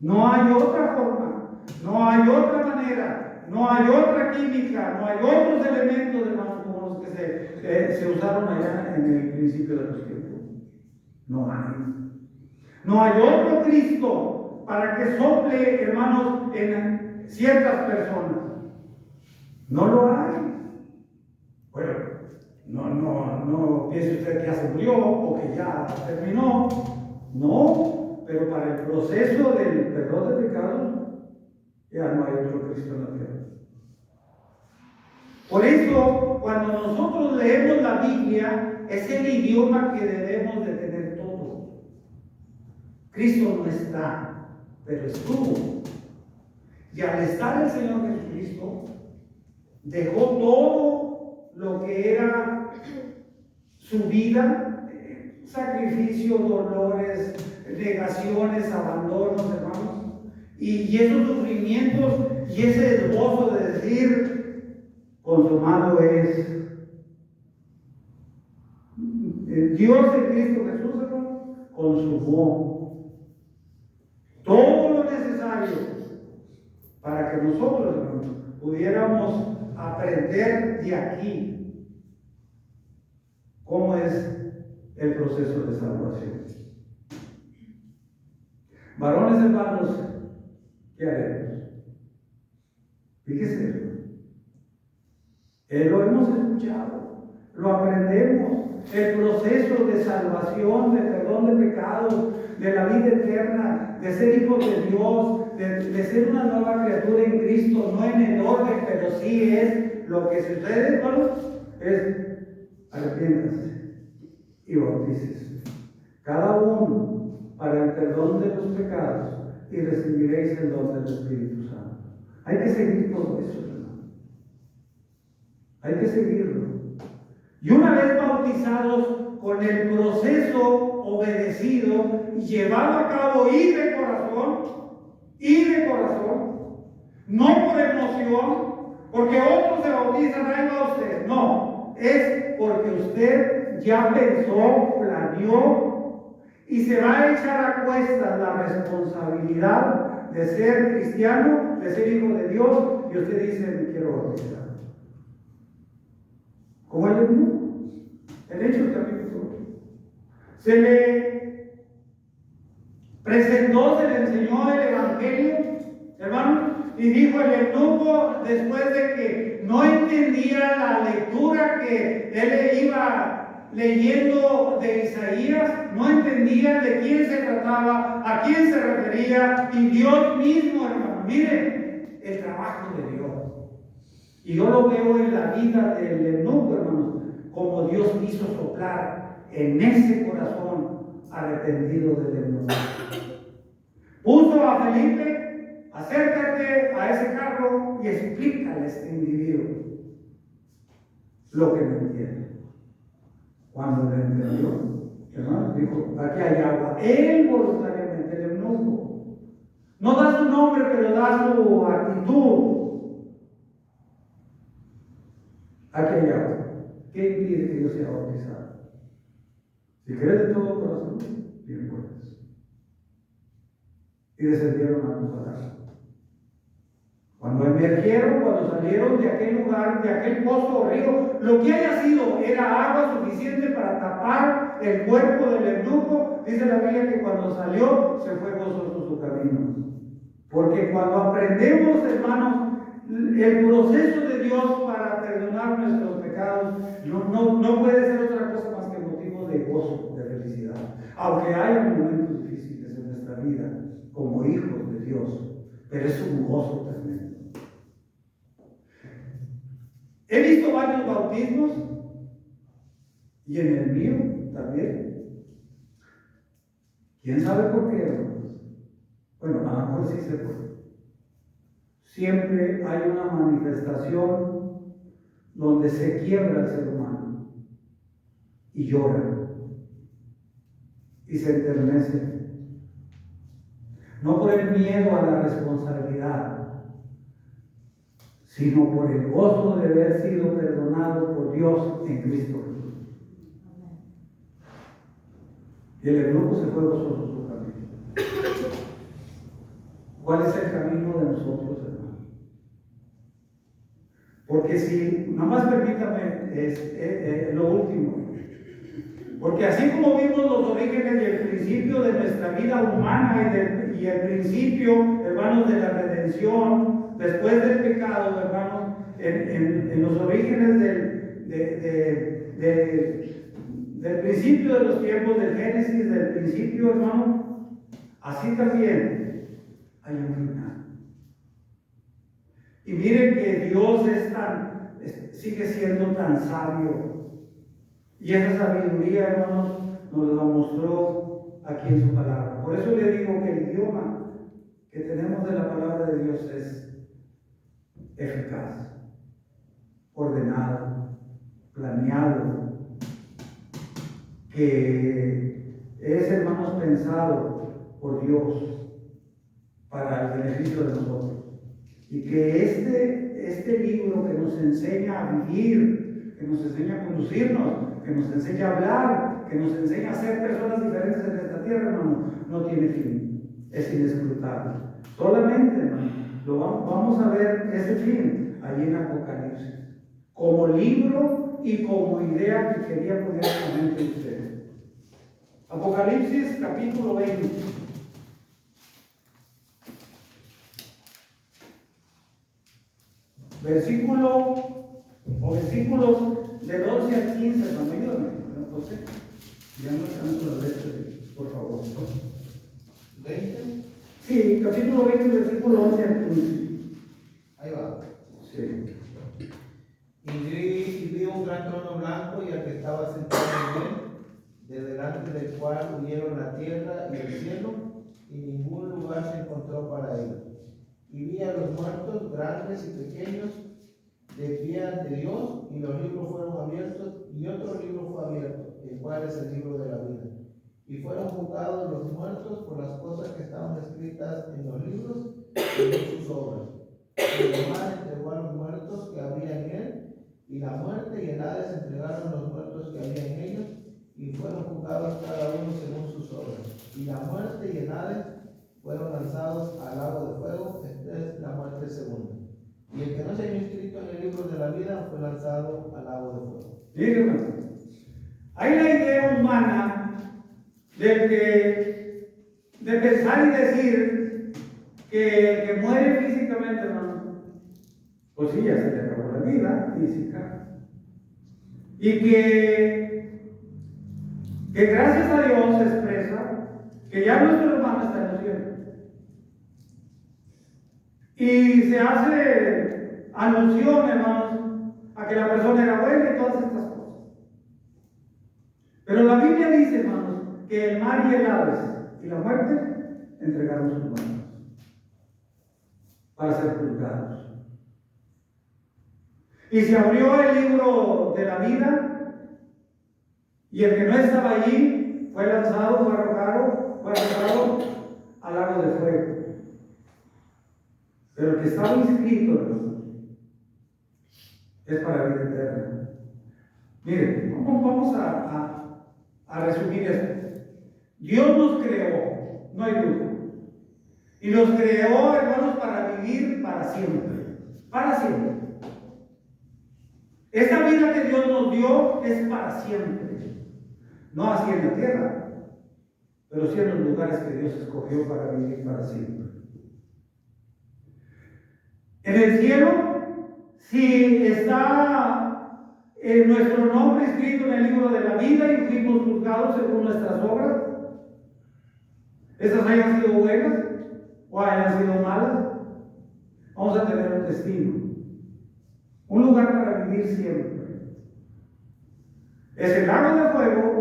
No hay otra forma, no hay otra manera, no hay otra química, no hay otros elementos, hermanos, como los que se usaron allá en el principio de los tiempos. No hay. No hay otro Cristo para que sople, hermanos, en ciertas personas. No lo hay. Bueno, no piense usted que ya se murió o que ya terminó. No, pero para el proceso del perdón de pecados ya no hay otro Cristo en la tierra. Por eso, cuando nosotros leemos la Biblia, es el idioma que debemos de tener todos. Cristo no está, pero estuvo. Y al estar el Señor Jesucristo, dejó todo lo que era su vida, sacrificio, dolores, negaciones, abandonos, hermanos, y esos sufrimientos y ese esbozo de decir, consumado es. Dios en Cristo Jesús, hermano, consumó todo lo necesario para que nosotros, hermanos, pudiéramos aprender de aquí cómo es el proceso de salvación. Varones hermanos, ¿qué haremos? Fíjese, lo hemos escuchado, lo aprendemos, el proceso de salvación, de perdón de pecados, de la vida eterna, de ser hijos de Dios, de ser una nueva criatura en Cristo, no en el orden, pero sí es lo que sucede, hermanos, es arrepiéntase y bautícese, cada uno para el perdón de los pecados, y recibiréis el don del Espíritu Santo. Hay que seguir todo eso, hermano. Hay que seguirlo. Y una vez bautizados, con el proceso obedecido y llevado a cabo y de corazón, no por emoción, porque otros se bautizan, ahí va usted. No, es porque usted ya pensó, planeó y se va a echar a cuestas la responsabilidad de ser cristiano, de ser hijo de Dios, y usted dice, me quiero bautizar. Como el eunuco, en Hechos capítulo 8. Se le presentó, se le enseñó el Evangelio, hermano, y dijo el eunuco, después de que no entendía la lectura que él iba leyendo de Isaías, no entendía de quién se trataba, a quién se refería, y Dios mismo, hermano, miren el trabajo de Dios. Y yo lo veo en la vida del eunuco, hermanos, como Dios quiso soplar en ese corazón arrepentido del eunuco. Puso a Felipe, acércate a ese carro y explícale a este individuo lo que no entiende. Cuando le entendió, hermanos, dijo, aquí hay agua. Él voluntariamente, el eunuco, no da su nombre, pero da su actitud. Aquí hay agua. ¿Qué impide que yo sea bautizado? Si crees de todo corazón, bien puedes. Y descendieron a Jerusalén. Cuando emergieron, cuando salieron de aquel lugar, de aquel pozo o río, lo que haya sido era agua suficiente para tapar el cuerpo del eunuco. Dice la Biblia que cuando salió se fue gozoso su camino. Porque cuando aprendemos, hermanos, el proceso de Dios para perdonar nuestros pecados no puede ser otra cosa más que motivo de gozo, de felicidad. Aunque haya momentos difíciles en nuestra vida como hijos de Dios, pero es un gozo tremendo. He visto varios bautismos y en el mío también. ¿Quién sabe por qué, hermanos? Bueno, a lo mejor sí se puede. Siempre hay una manifestación donde se quiebra el ser humano y llora y se enternece. No por el miedo a la responsabilidad, sino por el gozo de haber sido perdonado por Dios en Cristo Jesús. Y el eunuco se fue gozoso su camino. ¿Cuál es el camino de nosotros, hermanos? Porque si, nomás permítame lo último, porque así como vimos los orígenes y el principio de nuestra vida humana y el principio, hermanos, de la redención, después del pecado, hermanos, en los orígenes del principio de los tiempos, del Génesis, del principio, hermano, así también hay un final. Y miren que Dios sigue siendo tan sabio. Y esa sabiduría, hermanos, nos la mostró aquí en su palabra. Por eso le digo que el idioma que tenemos de la palabra de Dios es eficaz, ordenado, planeado, que es, hermanos, pensado por Dios para el beneficio de nosotros. Y que este libro que nos enseña a vivir, que nos enseña a conducirnos, que nos enseña a hablar, que nos enseña a ser personas diferentes en esta tierra, hermano, no tiene fin, es inescrutable. Solamente, hermano, vamos a ver ese fin allí en Apocalipsis, como libro y como idea que quería poner en la mente de ustedes. Apocalipsis capítulo 20. Versículos del 11 al 15, hermano, ayúdame, José. Ya no alcanzo la letra, por favor. 20. Sí, capítulo 20, versículo 11 al 15. Ahí va. Sí. Y vi un gran trono blanco y al que estaba sentado en él, de delante del cual huyeron la tierra y el cielo, y ningún lugar se encontró para él. Y vi a los muertos, grandes y pequeños, de pie ante Dios, y los libros fueron abiertos, y otro libro fue abierto, el cual es el libro de la vida. Y fueron juzgados los muertos por las cosas que estaban escritas en los libros y en sus obras. Y el mar entregó a los muertos que había en él, y la muerte y el Hades entregaron los muertos que había en ellos, y fueron juzgados cada uno según sus obras. Y la muerte y el Hades fueron lanzados al lago de fuego. Esta es la muerte segunda. Y el que no se haya inscrito en el libro de la vida fue lanzado al lago de fuego. Dígame. Hay la idea humana de pensar y decir que el que muere físicamente, hermano, pues sí, ya se le acabó la vida física. Y que gracias a Dios se expresa que ya nuestro hermano está en el cielo. Y se hace alusión, hermanos, a que la persona era buena y todas estas cosas. Pero la Biblia dice, hermanos, que el mar y el Hades y la muerte entregaron sus manos para ser juzgados. Y se abrió el libro de la vida, y el que no estaba allí fue lanzado, fue arrojado al lago de fuego. Pero el que estaba inscrito, hermanos, es para vida eterna. Miren, vamos a resumir esto. Dios nos creó, no hay duda. Y nos creó, hermanos, para vivir para siempre. Para siempre. Esta vida que Dios nos dio es para siempre. No así en la tierra, pero sí en los lugares que Dios escogió para vivir para siempre. En el cielo, si está nuestro nombre escrito en el libro de la vida y fuimos juzgados según nuestras obras, esas hayan sido buenas o hayan sido malas, vamos a tener un destino, un lugar para vivir siempre. Es el lago de fuego,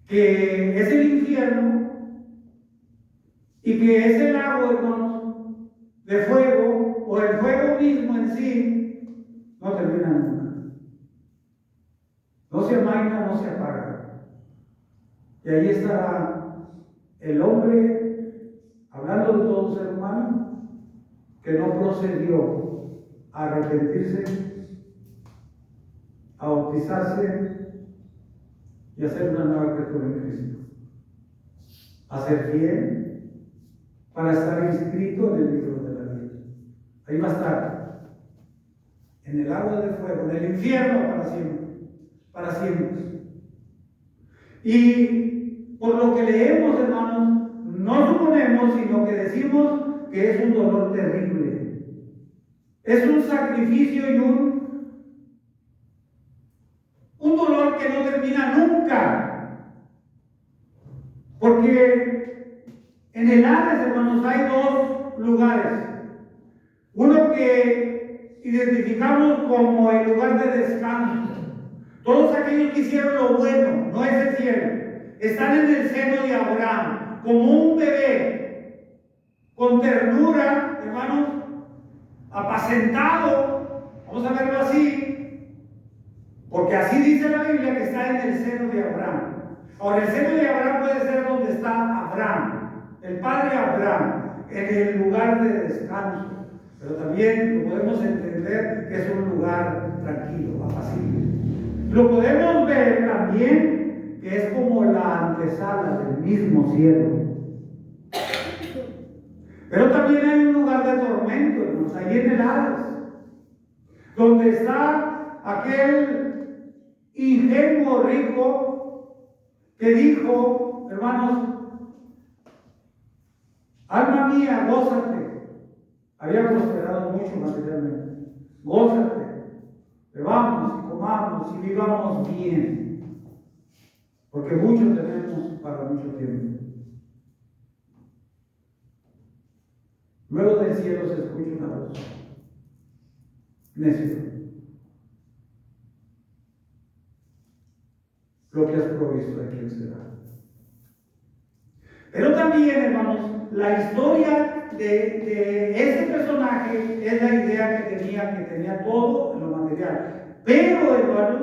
que es el infierno, y que ese lago, hermanos, de fuego, o el fuego mismo en sí, no termina nunca. No se amaina, no se apaga. Y ahí estará el hombre, hablando de todo ser humano, que no procedió a arrepentirse, a bautizarse y a ser una nueva criatura en Cristo. A ser fiel para estar inscrito en el libro de la vida. Ahí va a estar, en el agua de fuego, en el infierno para siempre. Para siempre. Y por lo que leemos, hermanos, no suponemos, sino que decimos que es un dolor terrible. Es un sacrificio y un dolor que no termina nunca. Porque en el Hades, hermanos, hay dos lugares. Uno que identificamos como el lugar de descanso. Todos aquellos que hicieron lo bueno, no es el cielo, están en el seno de Abraham, como un bebé, con ternura, hermanos, apacentado, vamos a verlo así, porque así dice la Biblia que está en el seno de Abraham. Ahora, el seno de Abraham puede ser donde está Abraham, el padre Abraham, en el lugar de descanso, pero también lo podemos entender que es un lugar tranquilo, apacible. Lo podemos ver también que es como la antesala del mismo cielo. Pero también hay un lugar de tormento, hermanos, ahí en el Hades, donde está aquel ingenuo rico que dijo, hermanos, alma mía, gózate. Había prosperado mucho materialmente. Gózate, bebamos y comamos y vivamos bien, porque mucho tenemos para mucho tiempo. Luego del cielo se escucha una voz: necio, lo que has provisto, ¿de quién será? Pero también, hermanos, la historia de este personaje es la idea que tenía todo en lo material. Pero, hermanos,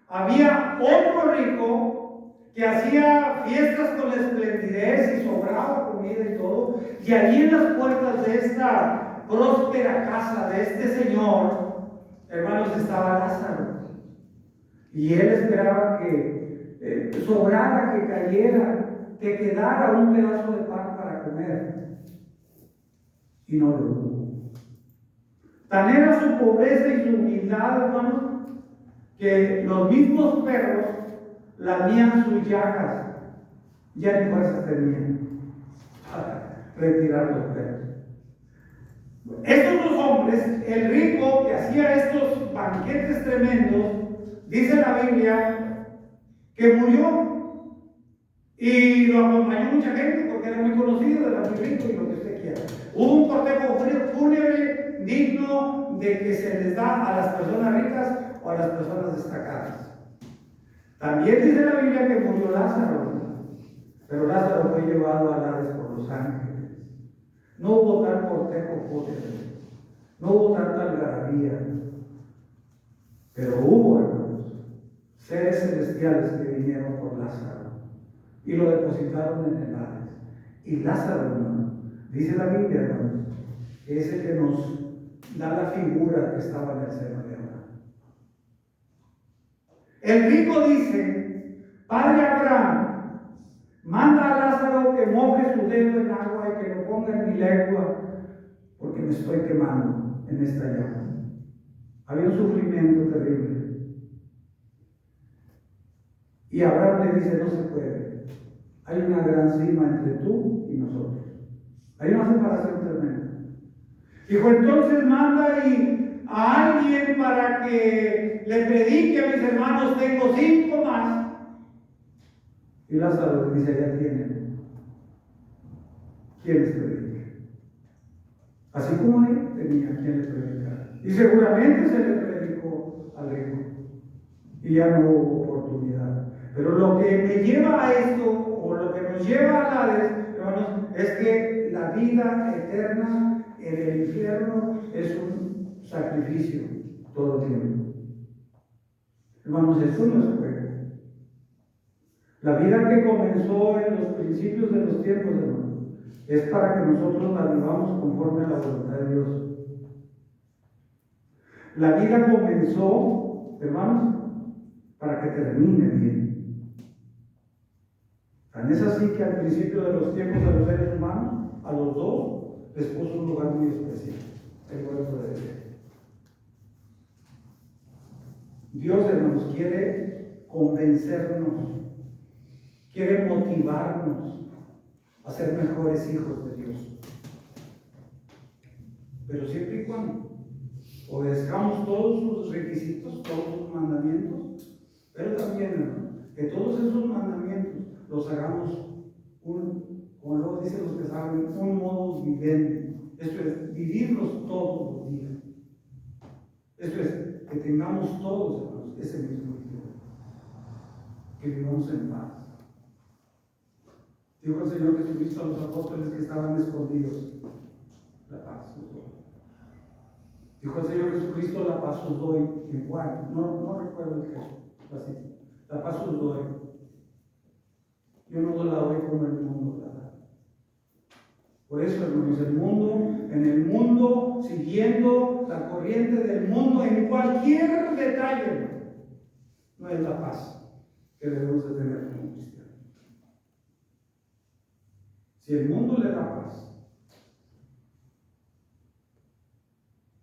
había otro rico que hacía fiestas con esplendidez y sobraba comida y todo. Y allí en las puertas de esta próspera casa de este señor, hermanos, estaba Lázaro. Y él esperaba que sobrara, que cayera, que quedara un pedazo de pan para comer. Y no lo hubo. Tan era su pobreza y su humildad, hermanos, que los mismos perros lamían sus llagas. Ya ni fuerzas tenían para retirar los perros. Estos dos hombres, el rico que hacía estos banquetes tremendos, dice la Biblia que murió. Y lo acompañó mucha gente porque era muy conocido, era muy rico y lo que usted quiera. Hubo un cortejo fúnebre digno de que se les da a las personas ricas o a las personas destacadas. También dice la Biblia que murió Lázaro, pero Lázaro fue llevado al Hades por los ángeles. No hubo tal cortejo fúnebre, no hubo tanta algarabía, pero hubo, hermanos, seres celestiales que vinieron por Lázaro y lo depositaron en el Hades. Y Lázaro, hermano, dice la Biblia, hermano, que es el que nos da la figura que estaba en el seno de Abraham. El rico dice: Padre Abraham, manda a Lázaro que moje su dedo en agua y que lo ponga en mi lengua, porque me estoy quemando en esta llama. Había un sufrimiento terrible. Y Abraham le dice: no se puede. Hay una gran cima entre tú y nosotros. Hay una separación tremenda. Dijo: entonces manda a alguien para que le predique a mis hermanos. Tengo 5 más. Y Lázaro le dice: ya tienen. ¿Quién les predica? Así como él tenía quien le predicara. Y seguramente se le predicó al rico. Y ya no hubo oportunidad. Pero lo que me lleva a esto, o lo que nos lleva al Hades, hermanos, es que la vida eterna en el infierno es un sacrificio todo el tiempo. Hermanos, eso no es juego. La vida que comenzó en los principios de los tiempos, hermanos, es para que nosotros la vivamos conforme a la voluntad de Dios. La vida comenzó, hermanos, para que termine bien. Tan es así que al principio de los tiempos de los seres humanos, a los dos les puso un lugar muy especial, el huerto de Edén. Dios, hermanos, quiere convencernos, quiere motivarnos a ser mejores hijos de Dios. Pero siempre y cuando obedezcamos todos sus requisitos, todos sus mandamientos, pero también, hermano, que todos esos mandamientos los hagamos como luego dicen los que saben, un modus vivendi. Esto es, vivirlos todos los días. Esto es, que tengamos todos, hermanos, ese mismo día. Que vivamos en paz. Dijo el Señor Jesucristo a los apóstoles que estaban escondidos: la paz os doy. Dijo el Señor Jesucristo: la paz os doy. En Juan, no recuerdo el texto, así. La paz os doy. Yo no la doy como el mundo la da. Por eso, hermanos, en el mundo, siguiendo la corriente del mundo, en cualquier detalle, no es la paz que debemos de tener como cristianos. Si el mundo le da paz,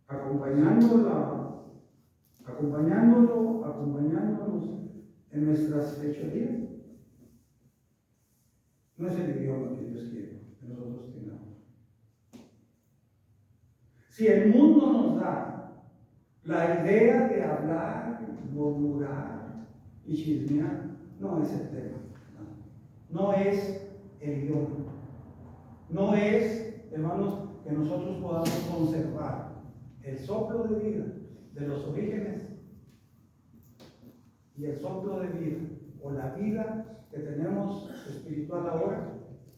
acompañándonos en nuestras fechorías, no es el idioma que Dios quiere que nosotros tengamos. Si el mundo nos da la idea de hablar, murmurar y chismear, no es el tema. No es el idioma. No es hermanos, que nosotros podamos conservar el soplo de vida de los orígenes y el soplo de vida o la vida que tenemos espiritual ahora,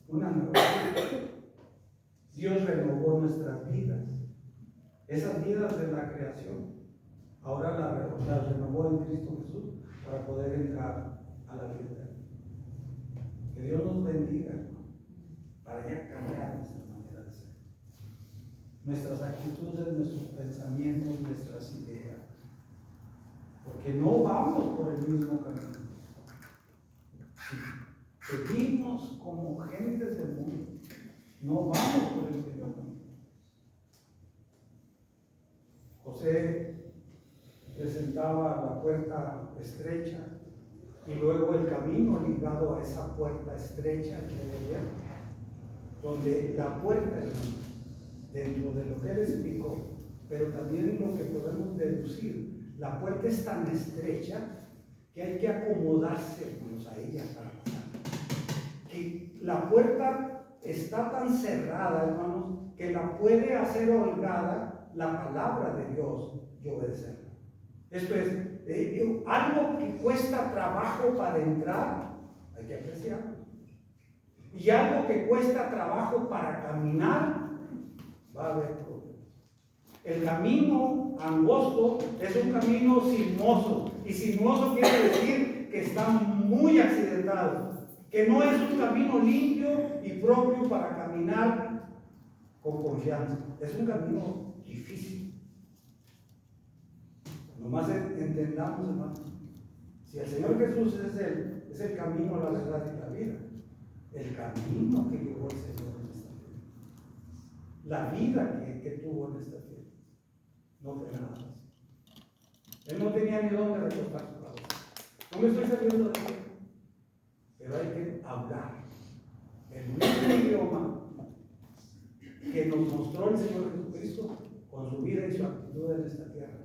una nueva vida. Dios renovó nuestras vidas, esas vidas de la creación, ahora las renovó en Cristo Jesús para poder entrar a la vida eterna. Que Dios nos bendiga, hermano, para ya cambiar nuestra manera de ser, nuestras actitudes, nuestros pensamientos, nuestras ideas, porque no vamos por el mismo camino. Seguimos como gentes del mundo, no vamos por el mismo camino. José presentaba la puerta estrecha y luego el camino ligado a esa puerta estrecha que veía, donde la puerta, dentro de lo que él explicó, pero también lo que podemos deducir, la puerta es tan estrecha que hay que acomodarse a ella para pasar. Que la puerta está tan cerrada, hermanos, que la puede hacer holgada la palabra de Dios y obedecerla. Esto es, algo que cuesta trabajo para entrar, hay que apreciarlo. Y algo que cuesta trabajo para caminar, va a haber problemas. El camino angosto es un camino sinuoso, y sinuoso quiere decir que está muy accidentado, que no es un camino limpio y propio para caminar con confianza. Es un camino difícil. Nomás entendamos, hermanos, si el Señor Jesús es el camino, la verdad y la vida, el camino que llevó el Señor en esta tierra, la vida que tuvo en esta tierra, no fue nada más. Él no tenía ni dónde recostar su cabeza. No me estoy saliendo de aquí, pero hay que hablar el mismo idioma que nos mostró el Señor Jesucristo con su vida y su actitud en esta tierra.